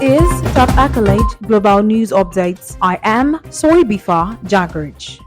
is Top Accolade Global News Updates. I am Soibifa Jagrich.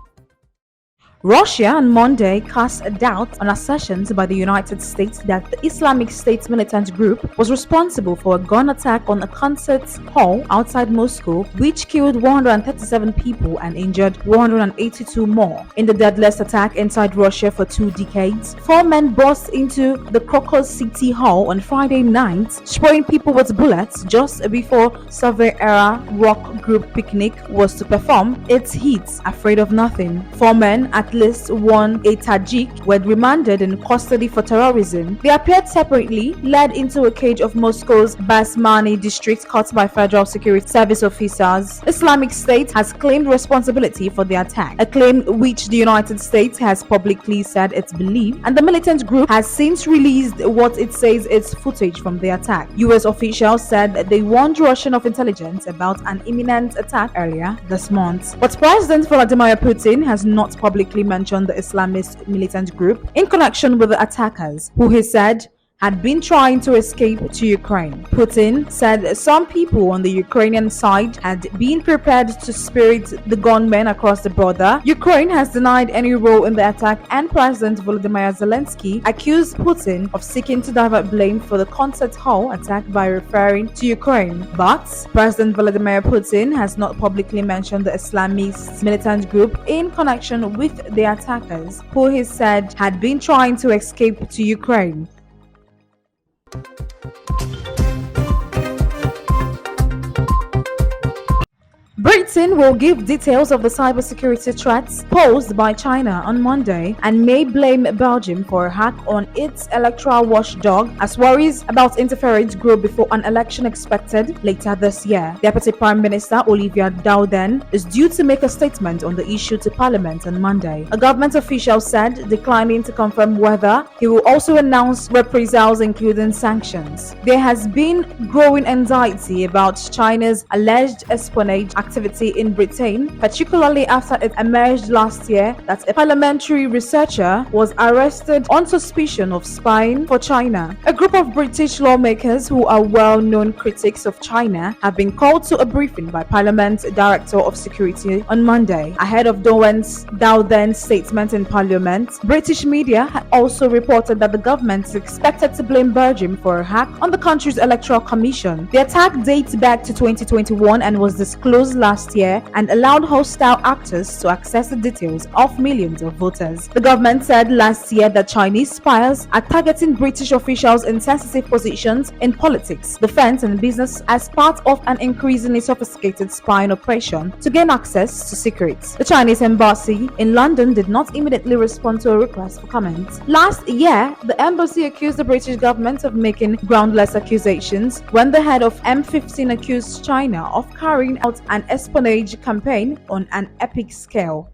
Russia on Monday cast a doubt on assertions by the United States that the Islamic State militant group was responsible for a gun attack on a concert hall outside Moscow, which killed 137 people and injured 182 more. In the deadliest attack inside Russia for 2 decades, 4 men burst into the Crocus City Hall on Friday night, spraying people with bullets just before Soviet-era rock group Picnic was to perform its hit, Afraid of Nothing. 4 men, at least one a Tajik, were remanded in custody for terrorism. They appeared separately, led into a cage of Moscow's Basmany district caught by Federal Security Service officers. Islamic State has claimed responsibility for the attack, a claim which the United States has publicly said it believes, and the militant group has since released what it says is footage from the attack. US officials said they warned Russian of intelligence about an imminent attack earlier this month. But President Vladimir Putin has not publicly mentioned the Islamist militant group in connection with the attackers, who he said had been trying to escape to Ukraine. Putin said some people on the Ukrainian side had been prepared to spirit the gunmen across the border. Ukraine has denied any role in the attack, and President Volodymyr Zelensky accused Putin of seeking to divert blame for the concert hall attack by referring to Ukraine. But President Vladimir Putin has not publicly mentioned the Islamist militant group in connection with the attackers, who he said had been trying to escape to Ukraine. Britain will give details of the cybersecurity threats posed by China on Monday and may blame Belgium for a hack on its electoral watchdog as worries about interference grow before an election expected later this year. Deputy Prime Minister Olivia Dowden is due to make a statement on the issue to Parliament on Monday. A government official said, declining to confirm whether he will also announce reprisals including sanctions. There has been growing anxiety about China's alleged espionage activity in Britain, particularly after it emerged last year that a parliamentary researcher was arrested on suspicion of spying for China. A group of British lawmakers who are well-known critics of China have been called to a briefing by Parliament's Director of Security on Monday. Ahead of Dowden's statement in Parliament, British media had also reported that the government is expected to blame Belgium for a hack on the country's electoral commission. The attack dates back to 2021 and was disclosed last year and allowed hostile actors to access the details of millions of voters. The government said last year that Chinese spies are targeting British officials in sensitive positions in politics, defense, and business as part of an increasingly sophisticated spying operation to gain access to secrets. The Chinese embassy in London did not immediately respond to a request for comment. Last year, the embassy accused the British government of making groundless accusations when the head of M15 accused China of carrying out an espionage campaign on an epic scale.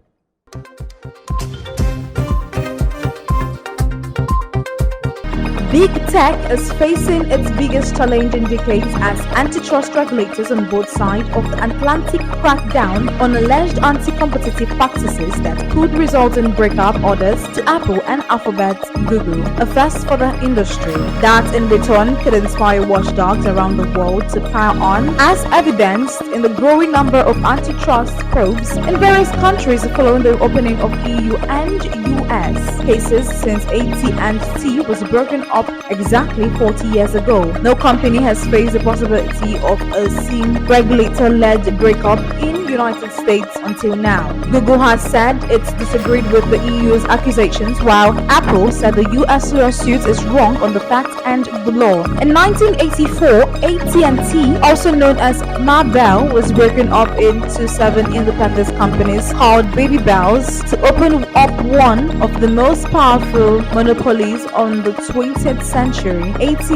Big Tech is facing its biggest challenge in decades as antitrust regulators on both sides of the Atlantic crack down on alleged anti-competitive practices that could result in breakup orders to Apple and Alphabet Google, a first for the industry that in return could inspire watchdogs around the world to pile on, as evidenced in the growing number of antitrust probes in various countries following the opening of EU and US cases since AT&T was broken up exactly 40 years ago. No company has faced the possibility of a SIM regulator-led breakup in the United States until now. Google has said it's disagreed with the EU's accusations, while Apple said the US lawsuit is wrong on the facts and the law. In 1984, AT&T, also known as Marbell, was broken up into 7 independent companies called Baby Bells to open up one of the most powerful monopolies on the 20th century. AT&T,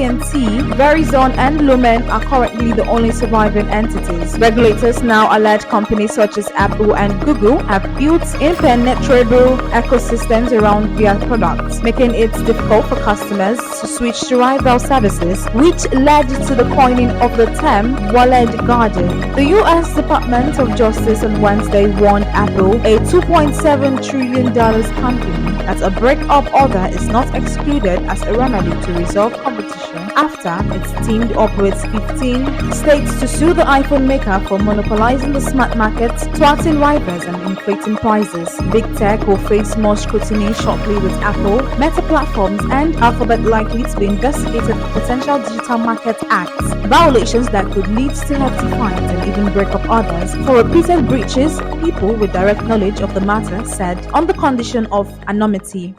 Verizon, and Lumen are currently the only surviving entities. Regulators now allege companies such as Apple and Google have built impenetrable ecosystems around their products, making it difficult for customers to switch to rival services, which led to the coining of the term walled garden. The U.S. Department of Justice on Wednesday warned Apple, a $2.7 trillion company, that a breakup order is not excluded as a remedy to resolve competition after it's teamed up with 15 states to sue the iPhone maker for monopolizing the smart market, thwarting rivals and inflating prices. Big Tech will face more scrutiny shortly, with Apple, Meta Platforms and Alphabet likely to be investigated for potential Digital Markets Act violations that could lead to hefty fines and even break up orders for repeated breaches, people with direct knowledge of the matter said, on the condition of anonymity.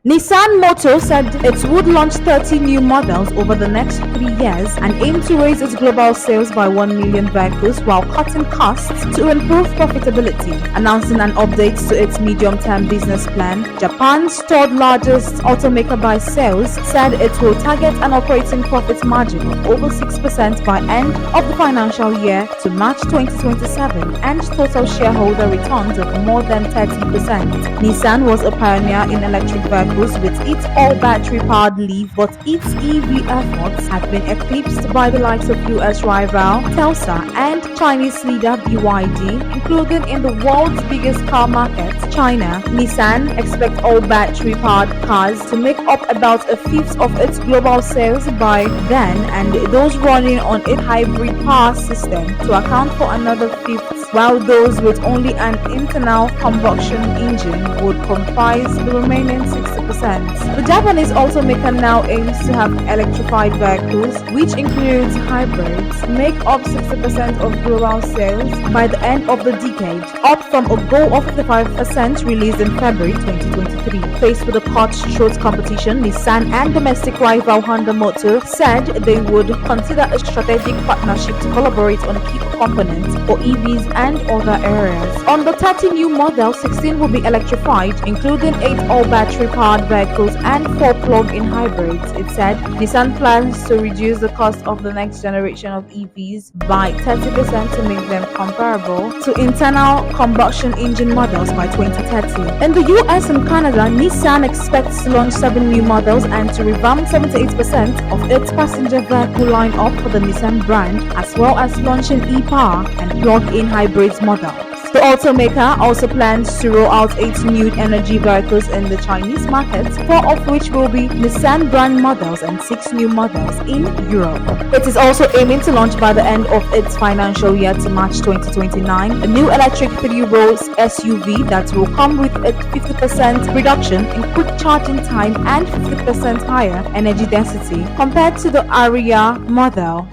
Nissan Motor said it would launch 30 new models over the next 3 years and aim to raise its global sales by 1 million vehicles while cutting costs to improve profitability. Announcing an update to its medium-term business plan, Japan's third largest automaker by sales said it will target an operating profit margin of over 6% by end of the financial year to March 2027 and total shareholder returns of more than 30%. Nissan was a pioneer in electric vehicles with its all-battery powered Leaf, but its EV efforts have been eclipsed by the likes of US rival Tesla and Chinese leader BYD, including in the world's biggest car market, China. Nissan expects all-battery powered cars to make up about a fifth of its global sales by then, and those running on its hybrid power system to account for another fifth, while those with only an internal combustion engine would comprise the remaining 60%. The Japanese automaker now aims to have electrified vehicles, which includes hybrids, make up 60% of global sales by the end of the decade, up from a goal of 55% released in February 2023. Faced with a cutthroat competition, Nissan and domestic rival Honda Motor said they would consider a strategic partnership to collaborate on key components for EVs and other areas. On the 30 new models, 16 will be electrified, including 8 all-battery powered vehicles and 4 plug-in hybrids. It said Nissan plans to reduce the cost of the next generation of EVs by 30% to make them comparable to internal combustion engine models by 2030. In the US and Canada, Nissan expects to launch 7 new models and to revamp 78% of its passenger vehicle lineup for the Nissan brand, as well as launching e-power and plug-in hybrids models. The automaker also plans to roll out 8 new energy vehicles in the Chinese market, 4 of which will be Nissan brand models and 6 new models in Europe. It is also aiming to launch by the end of its financial year to March 2029 a new electric 3-row SUV that will come with a 50% reduction in quick charging time and 50% higher energy density compared to the Ariya model.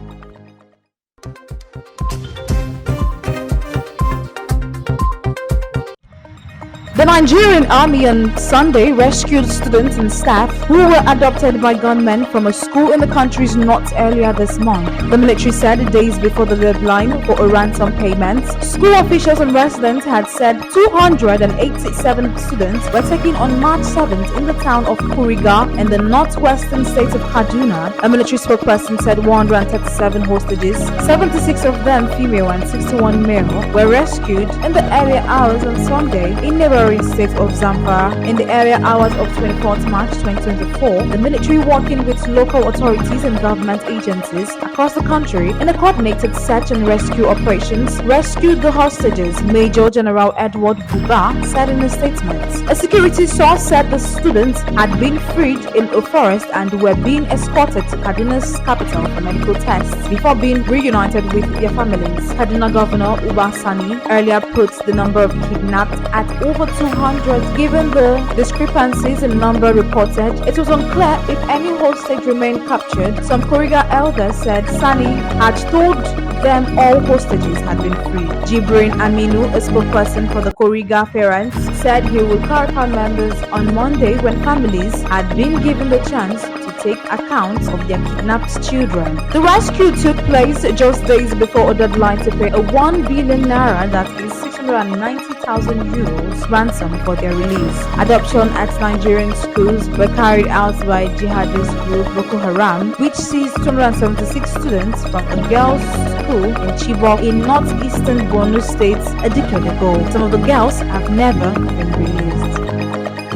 The Nigerian army on Sunday rescued students and staff who were abducted by gunmen from a school in the country's north earlier this month. The military said days before the deadline for a ransom payment, school officials and residents had said 287 students were taken on March 7th in the town of Kuriga in the northwestern state of Kaduna. A military spokesperson said 137 hostages, 76 of them female and 61 male, were rescued in the area hours on Sunday in neighboring state of Zamfara. In the area hours of 24th March 2024, the military, working with local authorities and government agencies across the country in a coordinated search and rescue operations, rescued the hostages, Major General Edward Buba said in a statement. A security source said the students had been freed in a forest and were being escorted to Kaduna's capital for medical tests before being reunited with their families. Kaduna Governor Uba Sani earlier put the number of kidnapped at over 200. Given the discrepancies in number reported, it was unclear if any hostage remained captured. Some Kuriga elders said Sani had told them all hostages had been freed. Jibrin Aminu, a spokesperson for the Kuriga parents, said he would clarify members on Monday when families had been given the chance to take account of their kidnapped children. The rescue took place just days before a deadline to pay a 1 billion naira, that is 690,000 euros ransom for their release. Adoption at Nigerian schools were carried out by jihadist group Boko Haram, which seized 276 students from a girls' school in Chibok in northeastern Borno State a decade ago. Some of the girls have never been released.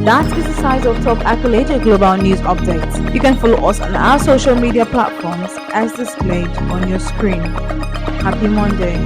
That is the size of top Accolade global news updates. You can follow us on our social media platforms as displayed on your screen. Happy Monday.